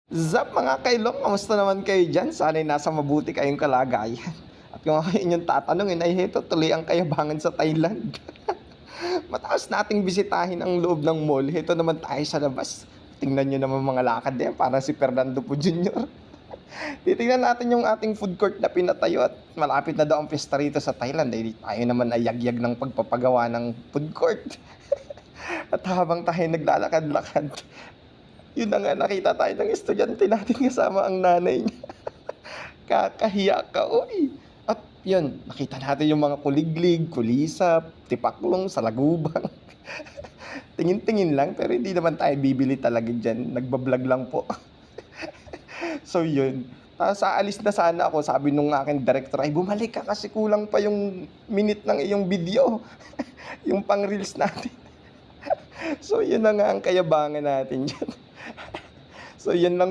Zap mga kailong, kamusta naman kayo diyan? Sana'y nasa mabuti kayong kalagayan. At kung ako inyong tatanungin ay heto tuloy ang kayabangan sa Thailand. Matapos nating bisitahin ang loob ng mall, heto naman tayo sa labas. Tingnan niyo naman mga lakad na yan, parang si Fernando po Jr. Titingnan natin yung ating food court na pinatayo at malapit na daw ang pista rito sa Thailand. Eh, tayo naman ay yagyag ng pagpapagawa ng food court. At habang tayo naglalakad-lakad, yun na nga, nakita tayo ng estudyante natin kasama ang nanay niya. Kakahiya ka, uy. At yun, nakita natin yung mga kuliglig, kulisap, tipaklong, salagubang. Tingin-tingin lang, pero hindi naman tayo bibili talaga dyan. Nagbablog lang po. So yun. Tapos aalis na sana ako, sabi nung aking director, ay bumalik ka kasi kulang pa yung minute ng iyong video. Yung pang reels natin. So yun na nga ang kayabangan natin dyan. So yun lang.